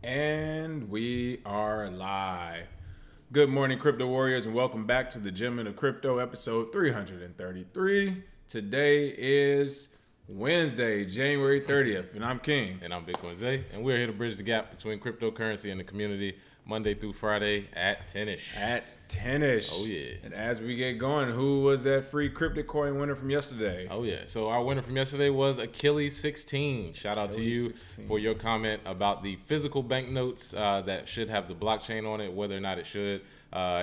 And we are live. Good morning, Crypto Warriors, and welcome back to the Gentlemen of Crypto, episode 333. Today is Wednesday, January 30th, and I'm King. And I'm Bitcoin Zay, and we're here to bridge the gap between cryptocurrency and the community Monday through Friday at 10-ish. At 10-ish. Oh, yeah. And as we get going, who was that free Cryptocoin winner from yesterday? Oh, yeah. So our winner from yesterday was Achilles16. Shout out to you 16. for your comment about the physical banknotes that should have the blockchain on it, whether or not it should.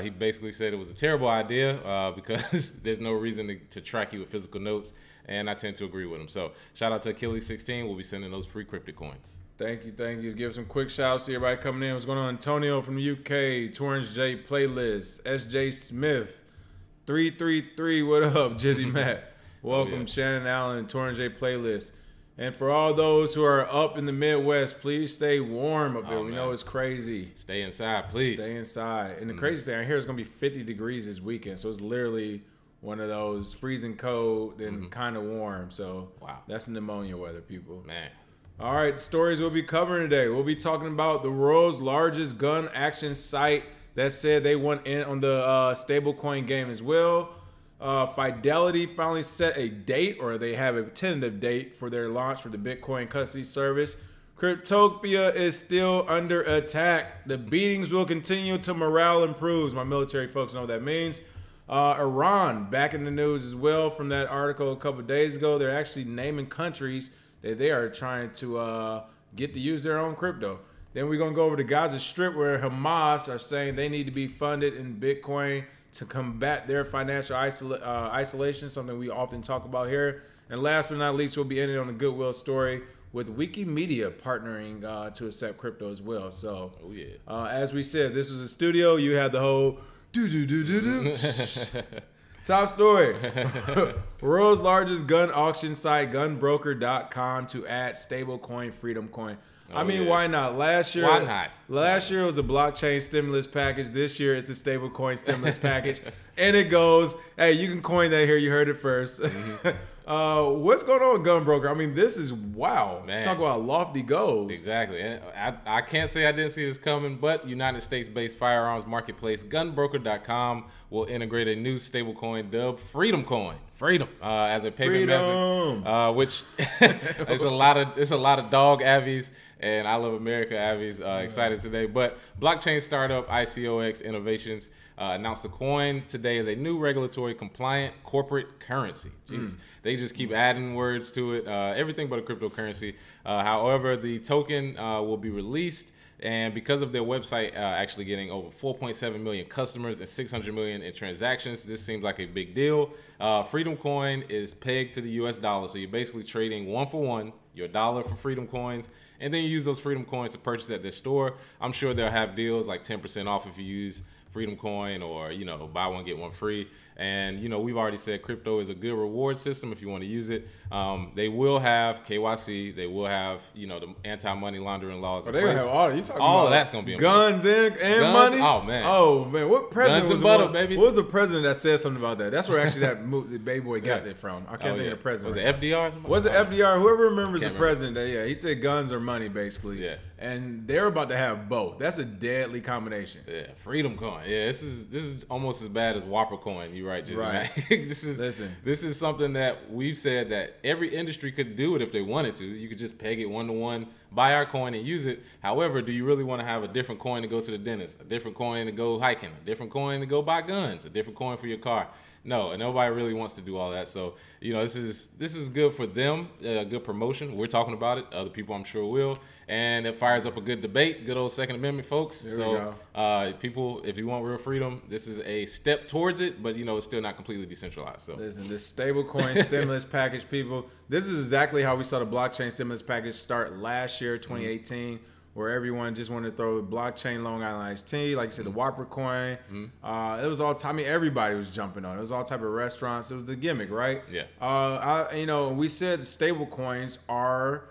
He basically said it was a terrible idea because there's no reason to track you with physical notes, and I tend to agree with him. So shout out to Achilles16. We'll be sending those free Cryptocoins. Thank you. Give some quick shouts to everybody coming in. What's going on? Antonio from the UK, Torrance J Playlist, SJ Smith, 333. What up, Jizzy Matt? Welcome, yeah. Shannon Allen, Torrance J Playlist. And for all those who are up in the Midwest, please stay warm up there. We know it's crazy. Stay inside, please. Stay inside. And the crazy thing, I hear it's going to be 50 degrees this weekend. So it's literally one of those freezing cold and kind of warm. So that's pneumonia weather, people. Man. All right, the stories we'll be covering today. We'll be talking about the world's largest gun action site that said they want in on the stablecoin game as well. Fidelity finally set a date, or they have a tentative date for their launch for the Bitcoin custody service. Cryptopia is still under attack. The beatings will continue till morale improves. My military folks know what that means. Iran back in the news as well from that article a couple of days ago. They're actually naming countries that they are trying to get to use their own crypto. Then we're going to go over to Gaza Strip, where Hamas are saying they need to be funded in Bitcoin to combat their financial isolation, something we often talk about here. And last but not least, we'll be ending on a goodwill story with Wikimedia partnering to accept crypto as well. So, as we said, this was a studio. You had the whole do-do-do-do-do. Top story. World's largest gun auction site, gunbroker.com, to add stablecoin Freedom Coin. Why not? Last year it was a blockchain stimulus package. This year it's a stablecoin stimulus package. And it goes, hey, you can coin that here. You heard it first. What's going on with Gunbroker? This is wow. Man. Talk about lofty goals. Exactly. And I can't say I didn't see this coming, but United States-based firearms marketplace Gunbroker.com will integrate a new stablecoin dubbed Freedom Coin. Freedom as a payment method, which it's a lot of dog avies, and I Love America avies excited today. But blockchain startup ICOX Innovations announced the coin today as a new regulatory compliant corporate currency. Jesus, they just keep adding words to it. Everything but a cryptocurrency. However, the token will be released. And because of their website actually getting over 4.7 million customers and 600 million in transactions, this seems like a big deal. Freedom Coin is pegged to the US dollar. So you're basically trading one for one, your dollar for Freedom Coins. And then you use those Freedom Coins to purchase at their store. I'm sure they'll have deals like 10% off if you use Freedom Coin, or buy one get one free. And we've already said crypto is a good reward system if you want to use it. They will have KYC. They will have the anti-money laundering laws. They gonna have all. You talking all about of that's gonna be guns and money? Oh man. What president guns was and butter, baby? What was the president that said something about that? That's where actually the baby boy got it from. I can't think of the president. Was it FDR? Was it FDR? Whoever remembers the president? He said guns or money basically. Yeah. And they're about to have both. That's a deadly combination. Yeah, Freedom Coin. Yeah, this is almost as bad as Whopper Coin. You're right, just right. This is something that we've said that every industry could do it if they wanted to. You could just peg it one to one, buy our coin and use it. However, do you really want to have a different coin to go to the dentist, a different coin to go hiking, a different coin to go buy guns, a different coin for your car? No, and nobody really wants to do all that. So, this is good for them, good promotion. We're talking about it. Other people, I'm sure, will. And it fires up a good debate, good old Second Amendment, folks. People, if you want real freedom, this is a step towards it, but, it's still not completely decentralized. So, listen, this stablecoin stimulus package, people, this is exactly how we saw the blockchain stimulus package start last year, 2018. Where everyone just wanted to throw blockchain Long Island iced tea, like you said, the Whopper coin. It was all time. Everybody was jumping on it. It was all type of restaurants. It was the gimmick, right? Yeah. We said the stable coins are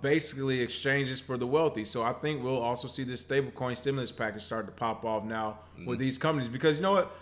basically exchanges for the wealthy. So I think we'll also see this stablecoin stimulus package start to pop off now with these companies, because you know what?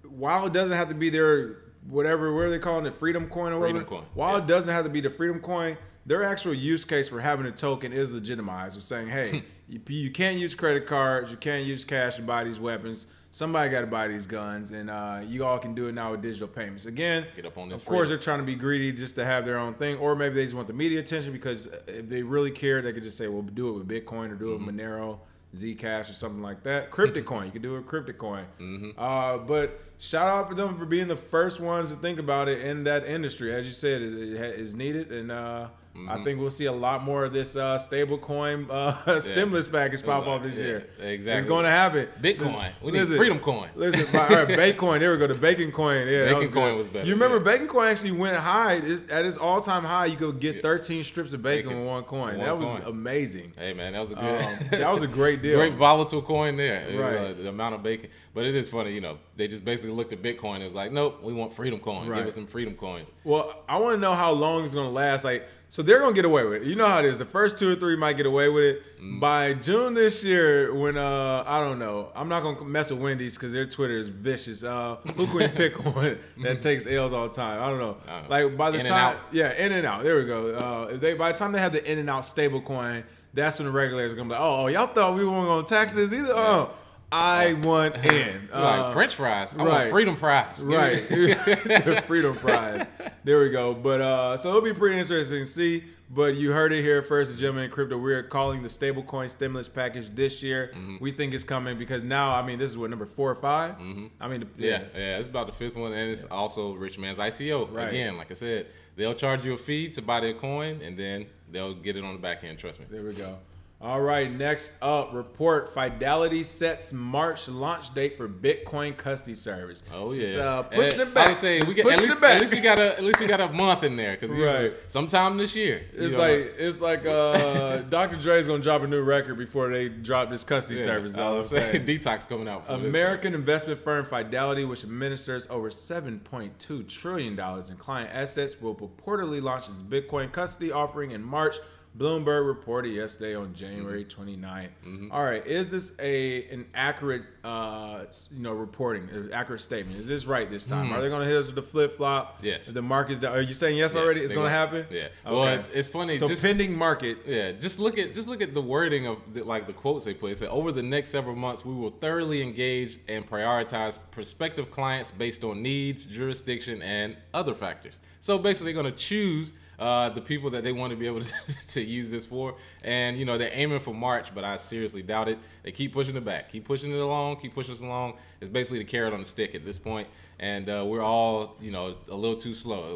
While it doesn't have to be their whatever, what are they calling it? Freedom coin or whatever? Freedom coin. While it doesn't have to be the freedom coin, their actual use case for having a token is legitimized. It's saying, hey, you can't use credit cards, you can't use cash to buy these weapons. Somebody got to buy these guns, and you all can do it now with digital payments. Again, Get up on this of course, they're trying to be greedy just to have their own thing, or maybe they just want the media attention because if they really care, they could just say, well, do it with Bitcoin or do it with Monero, Zcash, or something like that. Cryptocoin, you could do it with Cryptocoin. But shout out for them for being the first ones to think about it in that industry. As you said, it is needed, and I think we'll see a lot more of this stablecoin stimulus package pop off this year. Exactly. It's going to happen. Bitcoin. We need Freedom Coin. Listen, all right, Bakecoin. There we go. The Bacon Coin. Yeah, Bacon Coin was better. You remember Bacon Coin actually went high. At its all-time high, you could get 13 strips of bacon with one coin. That was amazing. Hey, man, that was a good. That was a great deal. Great volatile coin there. Right. The amount of bacon. But it is funny, they just basically looked at Bitcoin. It was like, nope, we want Freedom Coin. Right. Give us some Freedom Coins. Well, I want to know how long it's going to last. So they're going to get away with it. You know how it is. The first 2 or 3 might get away with it. By June this year, when, I don't know. I'm not going to mess with Wendy's because their Twitter is vicious. Who can we pick one that takes L's all the time? I don't know. Like, by the time. Yeah, in and out. There we go. By the time they have the in and out stable coin, that's when the regulators are going to be like, oh, y'all thought we weren't going to tax this either? Oh. I want in. Like French fries. I want freedom fries. Right. Freedom fries. There we go. But so it'll be pretty interesting to see. But you heard it here first, Gentlemen in Crypto. We're calling the stablecoin stimulus package this year. We think it's coming because now, I mean, this is what, number 4 or 5? I mean, yeah, it's about the 5th one, and it's also Rich Man's ICO. Right. Again, like I said, they'll charge you a fee to buy their coin, and then they'll get it on the back end. Trust me. There we go. All right, next up, report Fidelity sets March launch date for Bitcoin custody service. Oh yeah, just, pushing it back. I would say at least we got a month in there because sometime this year. It's like Dr. Dre's gonna drop a new record before they drop this custody service. I was saying Detox coming out. American investment firm Fidelity, which administers over $7.2 trillion in client assets, will purportedly launch its Bitcoin custody offering in March. Bloomberg reported yesterday on January 29th. All right, is this an accurate, reporting, an accurate statement? Is this right this time? Are they going to hit us with the flip flop? Yes. The market's down. Are you saying yes already? It's going to happen? Yeah. Okay. Well, it's funny. So pending market. Yeah. Just look at the wording of the quotes they put. It said, over the next several months, we will thoroughly engage and prioritize prospective clients based on needs, jurisdiction, and other factors. So basically, they're going to choose the people that they want to be able to use this for. And, they're aiming for March, but I seriously doubt it. They keep pushing it back. Keep pushing it along. Keep pushing us along. It's basically the carrot on the stick at this point. And we're all, a little too slow.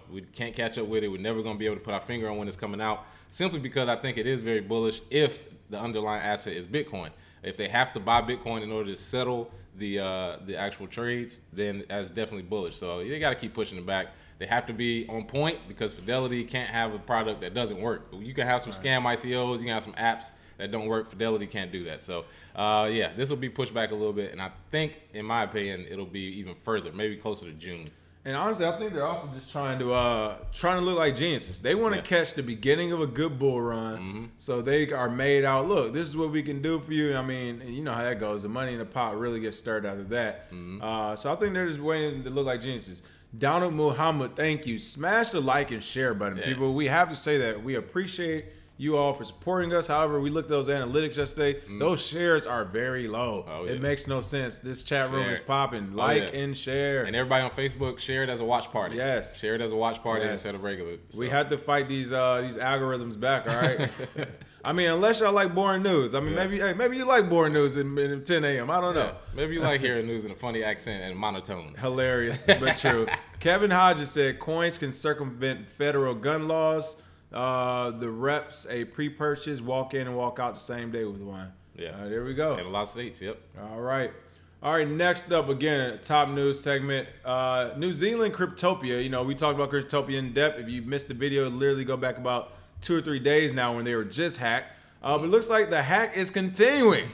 We can't catch up with it. We're never going to be able to put our finger on when it's coming out, simply because I think it is very bullish if the underlying asset is Bitcoin. If they have to buy Bitcoin in order to settle the actual trades, then that's definitely bullish. So they got to keep pushing it back. They have to be on point because Fidelity can't have a product that doesn't work. You can have some scam ICOs, you can have some apps that don't work. Fidelity can't do that. So, this will be pushed back a little bit. And I think, in my opinion, it'll be even further, maybe closer to June. And honestly, I think they're also just trying to look like geniuses. They want to catch the beginning of a good bull run, so they are made out. Look, this is what we can do for you. I mean, you know how that goes. The money in the pot really gets stirred after that. So I think they're just waiting to look like geniuses. Donald Muhammad, thank you. Smash the like and share button, people. We have to say that we appreciate you all for supporting us. However, we looked at those analytics yesterday. Those shares are very low. It makes no sense. This chat room is popping. Like and share. And everybody on Facebook, share it as a watch party. Yes. Share it as a watch party instead of regular. So. We have to fight these algorithms back, all right? I mean, unless y'all like boring news. I mean, maybe you like boring news in 10 a.m. I don't know. Maybe you like hearing news in a funny accent and monotone. Hilarious, but true. Kevin Hodges said coins can circumvent federal gun laws. The reps a pre-purchase, walk in and walk out the same day with one. Yeah. There we go. In a lot of states, All right. Next up, again, top news segment. New Zealand Cryptopia. We talked about Cryptopia in depth. If you missed the video, literally go back about 2 or 3 days now when they were just hacked. But it looks like the hack is continuing.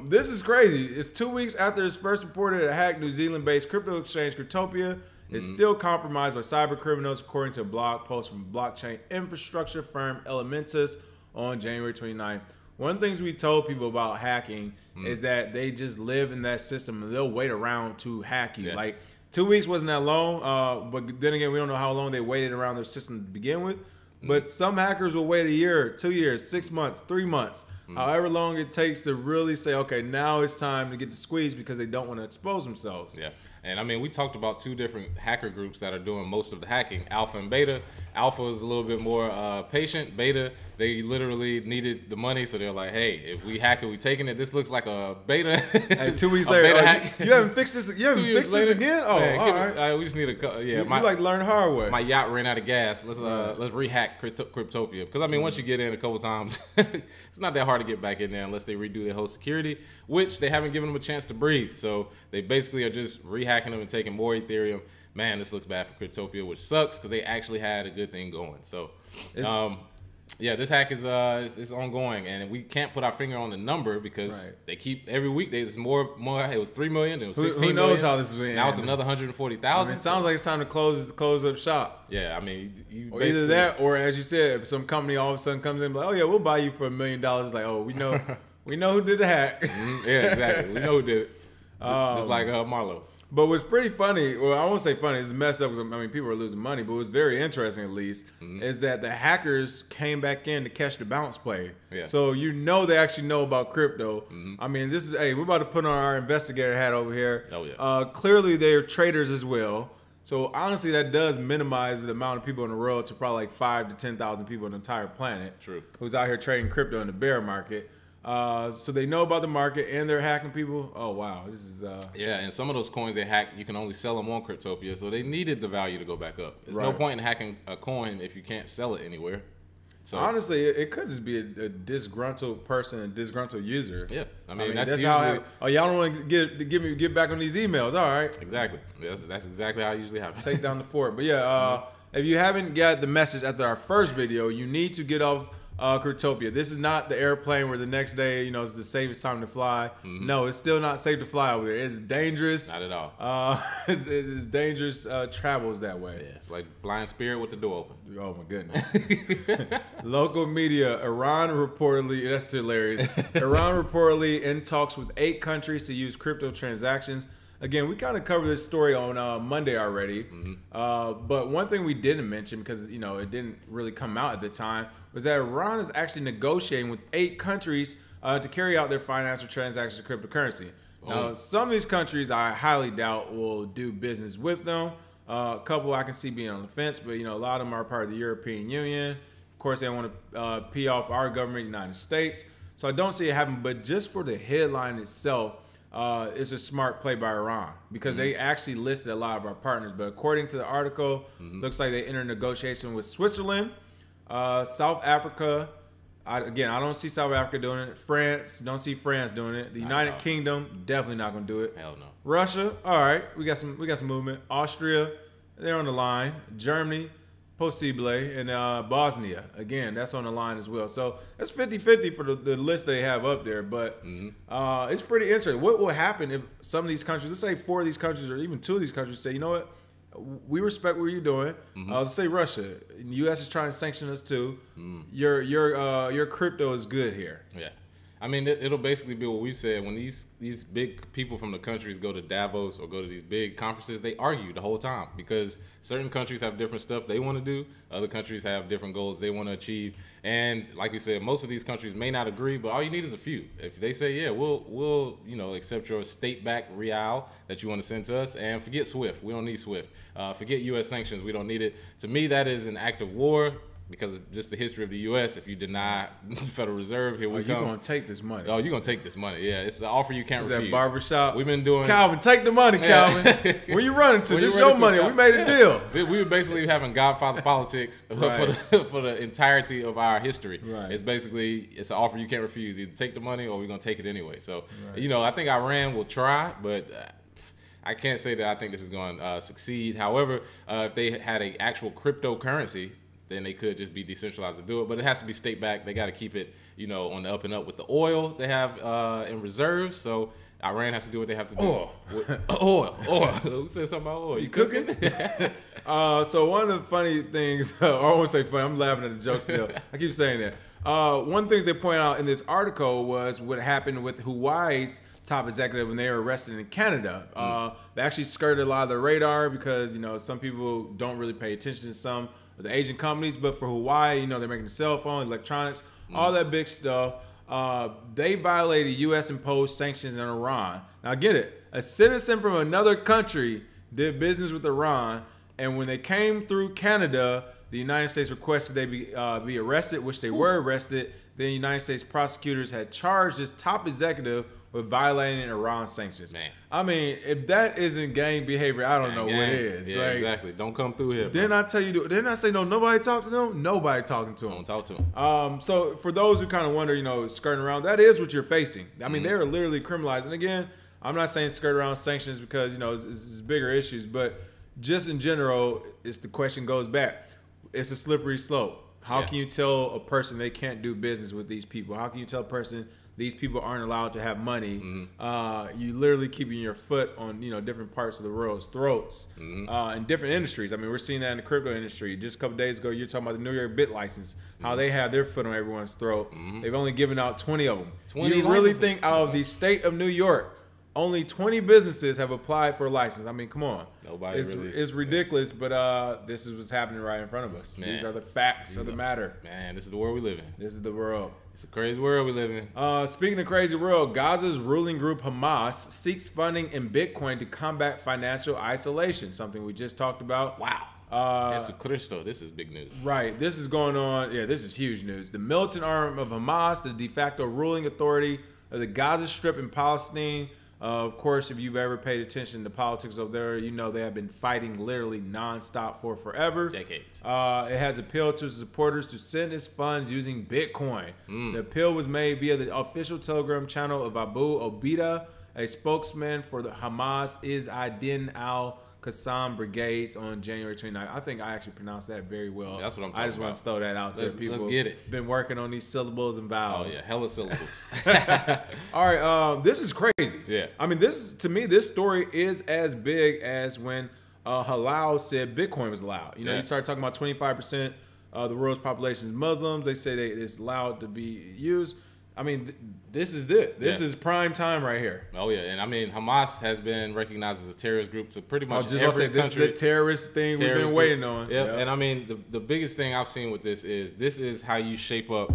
This is crazy. It's 2 weeks after it's first reported a hack. New Zealand-based crypto exchange Cryptopia is still compromised by cyber criminals, according to a blog post from blockchain infrastructure firm Elementus on January 29th. One of the things we told people about hacking is that they just live in that system and they'll wait around to hack you. Like 2 weeks wasn't that long, but then again, we don't know how long they waited around their system to begin with. But some hackers will wait a year, 2 years, 6 months, 3 months, however long it takes to really say, okay, now it's time to get the squeeze because they don't want to expose themselves. Yeah. And I mean, we talked about 2 different hacker groups that are doing most of the hacking, Alpha and Beta. Alpha is a little bit more patient. Beta, they literally needed the money, so they're like, hey, if we hack it, we taking it. This looks like a beta. Hey, 2 weeks later, you haven't fixed this. You haven't fixed this again? Oh, man, all right. We just need a you like learn the hard way. My yacht ran out of gas. Let's rehack Cryptopia, because I mean, once you get in a couple times, it's not that hard to get back in there unless they redo their whole security, which they haven't given them a chance to breathe. So they basically are just rehacking them and taking more Ethereum. Man, this looks bad for Cryptopia, which sucks because they actually had a good thing going. So, yeah, this hack is ongoing, and we can't put our finger on the number because they keep every week. There's more. It was 3 million. It was 16 Who knows million. how this is going? Now it's another 140,000. It sounds like it's time to close up shop. Yeah, I mean, or either that, or as you said, if some company all of a sudden comes in, like, oh yeah, we'll buy you for $1 million. It's like, oh, we know who did the hack. Yeah, exactly. We know who did it. Just like Marlo. But what's pretty funny, well, I won't say funny, it's messed up because, I mean, people are losing money, but what's very interesting, at least, is that the hackers came back in to catch the bounce play. Yeah. So they actually know about crypto. I mean, this is, hey, we're about to put on our investigator hat over here. Oh, yeah. Clearly, they're traders as well. So, honestly, that does minimize the amount of people in the world to probably like 5,000 to 10,000 people on the entire planet. True. Who's out here trading crypto in the bear market. So they know about the market and they're hacking people. Oh wow, this is yeah. And some of those coins they hack, you can only sell them on Cryptopia, so they needed the value to go back up. There's no point in hacking a coin if you can't sell it anywhere. So honestly, it could just be a disgruntled person, a disgruntled user. Yeah, I mean that's usually, how. Oh, y'all don't want to get back on these emails. All right, exactly. That's exactly how it usually happens. Take down the fort. But yeah, if you haven't got the message after our first video, you need to get off Cryptopia. This is not the airplane where the next day, it's the safest time to fly. No, it's still not safe to fly over there. It's dangerous. Not at all. It's dangerous travels that way. Yeah, it's like flying Spirit with the door open. Oh my goodness. Local media, Iran reportedly, that's hilarious. Iran reportedly in talks with 8 countries to use crypto transactions. Again, we kind of covered this story on Monday already, but one thing we didn't mention, because it didn't really come out at the time, was that Iran is actually negotiating with 8 countries to carry out their financial transactions of cryptocurrency. Now, some of these countries I highly doubt will do business with them. A couple I can see being on the fence, but a lot of them are part of the European Union. Of course, they want to pee off our government, United States. So I don't see it happening, but just for the headline itself, it's a smart play by Iran because they actually listed a lot of our partners. But according to the article, looks like they entered negotiation with Switzerland, South Africa. I don't see South Africa doing it. France, don't see France doing it. The United Kingdom, definitely not going to do it. Hell no. Russia, all right, we got some movement. Austria, they're on the line. Germany, possible, and Bosnia, again, that's on the line as well. So that's 50-50 for the list they have up there. But it's pretty interesting. What will happen if some of these countries, let's say 4 of these countries or even 2 of these countries say, you know what, we respect what you're doing. Let's say Russia, the U.S. is trying to sanction us too. Your crypto is good here. Yeah. I mean, it'll basically be what we've said. When these big people from the countries go to Davos or go to these big conferences, they argue the whole time because certain countries have different stuff they want to do. Other countries have different goals they want to achieve. And like you said, most of these countries may not agree, but all you need is a few. If they say, yeah, we'll accept your state-backed real that you want to send to us, and forget SWIFT. We don't need SWIFT. Forget U.S. sanctions. We don't need it. To me, that is an act of war. Because of just the history of the U.S., if you deny the Federal Reserve, here we come. You're going to take this money. Oh, you're going to take this money. Yeah, it's an offer you can't refuse. That barbershop. We've been doing... Calvin, take the money, Calvin. Where you running to? This is your money. We made a deal. We were basically having Godfather politics for the entirety of our history. Right. It's an offer you can't refuse. Either take the money or we're going to take it anyway. So, I think Iran will try, but... I can't say that I think this is going to succeed. However, if they had an actual cryptocurrency, then they could just be decentralized to do it. But it has to be state-backed. They got to keep it, on the up and up with the oil they have in reserves. So Iran has to do what they have to do. Oil. Who said something about oil? You cooking? So one of the funny things, I won't say funny, I'm laughing at the jokes still. I keep saying that. One of the things they point out in this article was what happened with Hawaii's top executive when they were arrested in Canada. They actually skirted a lot of the radar because, you know, some people don't really pay attention to some of the Asian companies, but for Hawaii, you know, they're making the cell phone, electronics, all that big stuff. They violated U.S. imposed sanctions in Iran. Now get it, a citizen from another country did business with Iran, and when they came through Canada, the United States requested they be arrested, which they were arrested. Then the United States prosecutors had charged this top executive with violating Iran sanctions. Man. I mean, if that isn't gang behavior, I don't know what is. Yeah, like, exactly. Don't come through here. Didn't I tell you? Didn't I say no? Nobody talk to them. Nobody talking to them. Don't talk to them. So for those who kind of wonder, you know, skirting around, that is what you're facing. I mean, they're literally criminalized. And again, I'm not saying skirt around sanctions because, you know, it's bigger issues, but just in general, it's the question goes back. It's a slippery slope. How can you tell a person they can't do business with these people? How can you tell a person these people aren't allowed to have money? You literally keeping your foot on, you know, different parts of the world's throats in different industries. I mean, we're seeing that in the crypto industry. Just a couple days ago, you're talking about the New York Bit license, how they have their foot on everyone's throat. They've only given out 20 of them. 20 you really think out of the state of New York, only 20 businesses have applied for a license? I mean, come on. Nobody it's ridiculous, but this is what's happening right in front of us. Man. These are the facts of the matter. Man, this is the world we live in. This is the world. It's a crazy world we live in. Speaking of crazy world, Gaza's ruling group Hamas seeks funding in Bitcoin to combat financial isolation, something we just talked about. Wow. This is big news. Right. This is going on. Yeah, this is huge news. The militant arm of Hamas, the de facto ruling authority of the Gaza Strip in Palestine. Of course, if you've ever paid attention to politics over there, you know they have been fighting literally nonstop for forever. Decades. It has appealed to supporters to send its funds using Bitcoin. The appeal was made via the official Telegram channel of Abu Obida, a spokesman for the Hamas Izz-ad-Din al-Qassam brigades on January 29th. I think I actually pronounced that very well. That's what I'm talking about. I just want to throw that out there. People let's get it. Been working on these syllables and vowels. Oh, yeah. Hella syllables. All right. This is crazy. Yeah. I mean, to me, this story is as big as when Halal said Bitcoin was allowed. You know, you start talking about 25% of the world's population is Muslims. They say it's allowed to be used. I mean, this is it. This is prime time right here. Oh, yeah. And I mean, Hamas has been recognized as a terrorist group to pretty much every country. This is the terrorist thing we've been waiting on. Yeah. And I mean, the biggest thing I've seen with this is how you shape up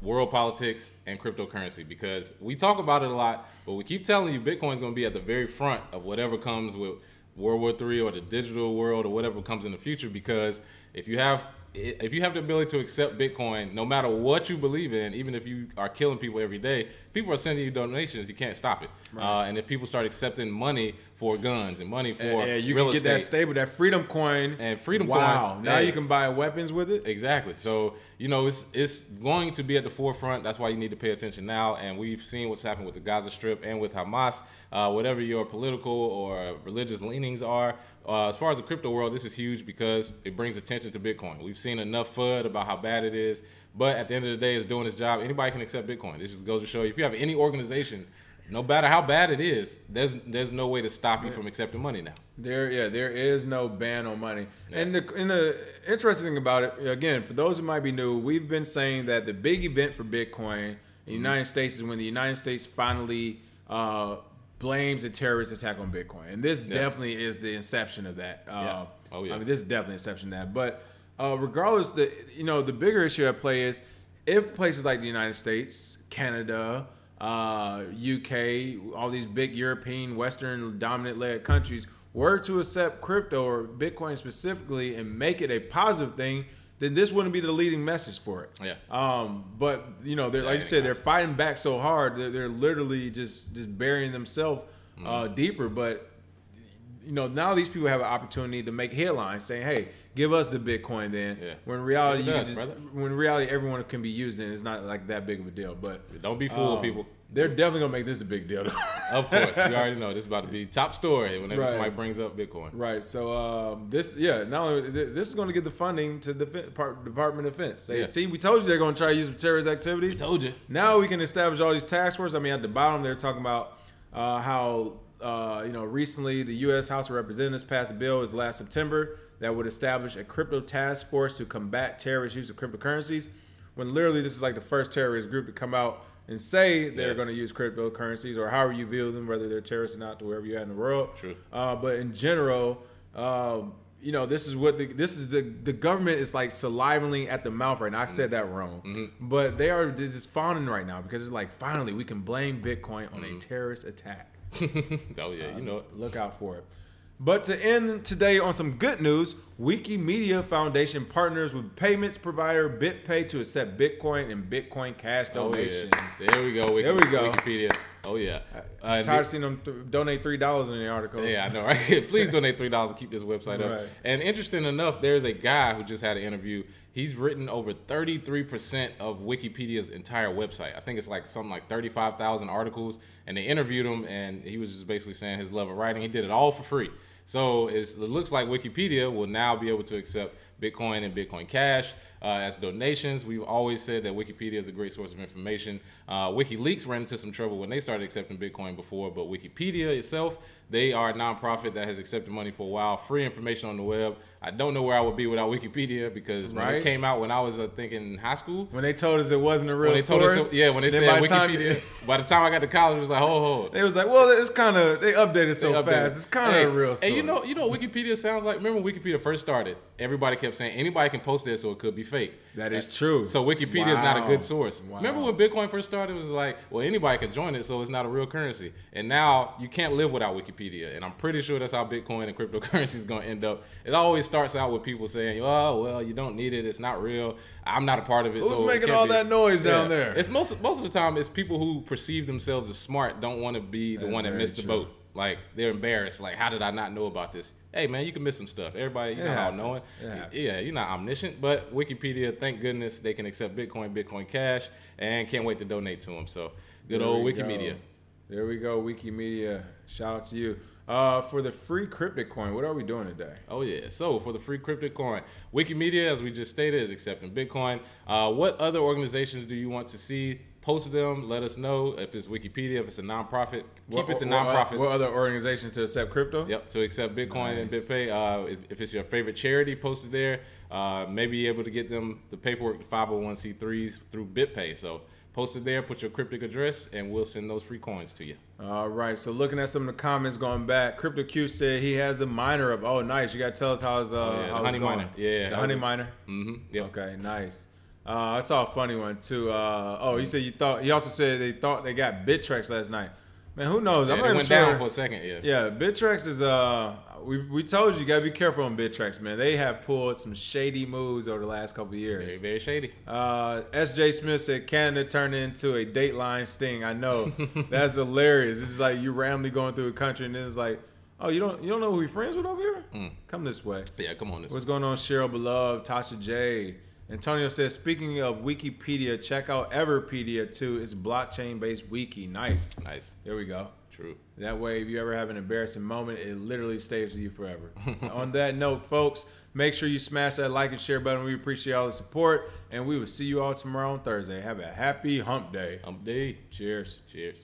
world politics and cryptocurrency, because we talk about it a lot, but we keep telling you Bitcoin is going to be at the very front of whatever comes with World War III or the digital world or whatever comes in the future, because if you have the ability to accept Bitcoin, no matter what you believe in, even if you are killing people every day, people are sending you donations. You can't stop it. Right. And if people start accepting money for guns and money for you real can get estate, that freedom coin. And freedom coins. Now you can buy weapons with it. Exactly. So, you know, it's going to be at the forefront. That's why you need to pay attention now. And we've seen what's happened with the Gaza Strip and with Hamas. Whatever your political or religious leanings are, as far as the crypto world, this is huge because it brings attention to Bitcoin. We've seen enough FUD about how bad it is, but at the end of the day, it's doing its job. Anybody can accept Bitcoin. This just goes to show you, if you have any organization, no matter how bad it is, there's no way to stop you from accepting money now. There is no ban on money. Yeah. And the interesting thing about it, again, for those who might be new, we've been saying that the big event for Bitcoin in the United States is when the United States finally blames a terrorist attack on Bitcoin, and this definitely is the inception of that. I mean, this is definitely the inception of that. But regardless, the bigger issue at play is if places like the United States, Canada, UK, all these big European, Western dominant-led countries were to accept crypto or Bitcoin specifically and make it a positive thing, then this wouldn't be the leading message for it. Yeah. But you know, like you said, they're fighting back so hard. They're literally just burying themselves deeper. But you know, now these people have an opportunity to make headlines saying, "Hey, give us the Bitcoin." Then, when in reality, when in reality, everyone can be using it. It's not like that big of a deal. But don't be fooled, people. They're definitely gonna make this a big deal. Of course, you already know this is about to be top story whenever somebody brings up Bitcoin. Right. So this is going to get the funding to the Department of Defense. See, we told you they're going to try to use it for terrorist activities. We told you. Now we can establish all these task forces. I mean, at the bottom they're talking about how recently the U.S. House of Representatives passed a bill last September that would establish a crypto task force to combat terrorist use of cryptocurrencies. When literally this is like the first terrorist group to come out and say they're going to use cryptocurrencies or however you view them, whether they're terrorists or not, to wherever you're at in the world. True. But in general, you know, this is what the government is like salivating at the mouth right now. I said that wrong, but they're just fawning right now because it's like finally we can blame Bitcoin on a terrorist attack. Oh yeah, you know it. Look out for it. But to end today on some good news, Wikimedia Foundation partners with payments provider BitPay to accept Bitcoin and Bitcoin Cash donations. Oh, yeah. There we go. There we go. Wikipedia. Oh yeah. I'm tired of seeing them donate $3 in the article. Yeah, I know, right? Please donate $3 to keep this website up. Right. And interesting enough, there's a guy who just had an interview. He's written over 33% of Wikipedia's entire website. I think it's like something like 35,000 articles. And they interviewed him, and he was just basically saying his love of writing. He did it all for free. So it looks like Wikipedia will now be able to accept Bitcoin and Bitcoin Cash as donations. We've always said that Wikipedia is a great source of information. WikiLeaks ran into some trouble when they started accepting Bitcoin before, but Wikipedia itself, they are a nonprofit that has accepted money for a while, free information on the web. I don't know where I would be without Wikipedia because when it came out when I was thinking in high school. When they told us it wasn't a real source. When they said Wikipedia. By the time I got to college, it was like, hold. It was like, well, it's kind of, they updated so fast. It's kind of a real source. And you know what Wikipedia sounds like? Remember when Wikipedia first started? Everybody kept saying anybody can post there, so it could be fake. That is true. So Wikipedia is not a good source. Wow. Remember when Bitcoin first started? It was like, well, anybody can join it, so it's not a real currency. And now you can't live without Wikipedia. And I'm pretty sure that's how Bitcoin and cryptocurrency is going to end up. It always starts out with people saying, oh, well, you don't need it. It's not real. I'm not a part of it. Who's making all that noise down there? It's most of the time, it's people who perceive themselves as smart don't want to be the one that missed the boat. Like, they're embarrassed. Like, how did I not know about this? Hey, man, you can miss some stuff. Everybody, you're not all knowing. Yeah, you're not omniscient. But Wikipedia, thank goodness, they can accept Bitcoin, Bitcoin Cash, and can't wait to donate to them. So, good old Wikimedia. There we go, Wikimedia. Shout out to you. For the free cryptic coin, what are we doing today? Oh, yeah. So, for the free cryptic coin, Wikimedia, as we just stated, is accepting Bitcoin. What other organizations do you want to see? Post them. Let us know if it's Wikipedia, if it's a nonprofit. Keep it to nonprofits. What other organizations to accept crypto? Yep, to accept Bitcoin and BitPay. If it's your favorite charity, post it there. Maybe able to get them the paperwork, the 501c3s through BitPay. So post it there, put your cryptic address, and we'll send those free coins to you. All right. So looking at some of the comments going back, CryptoQ said he has the miner up. Oh, nice. You got to tell us how his the honey miner. Yeah, the honey miner. Mm-hmm. Yep. Okay, nice. I saw a funny one too. You said you thought. He also said they thought they got Bittrex last night. Man, who knows? Yeah, I'm not went sure. Down for a second. Yeah. Yeah, Bittrex is. We told you gotta be careful on Bittrex, man. They have pulled some shady moves over the last couple of years. Very, very shady. S.J. Smith said Canada turned into a Dateline sting. I know. That's hilarious. It's like you randomly going through a country and then it's like, oh, you don't know who we friends with over here? Come this way. Yeah, come on this way. What's going on, Cheryl Beloved, Tasha J. Antonio says, speaking of Wikipedia, check out Everpedia too. It's blockchain-based wiki. Nice. There we go. True. That way, if you ever have an embarrassing moment, it literally stays with you forever. On that note, folks, make sure you smash that like and share button. We appreciate all the support, and we will see you all tomorrow on Thursday. Have a happy hump day. Hump day. Cheers. Cheers.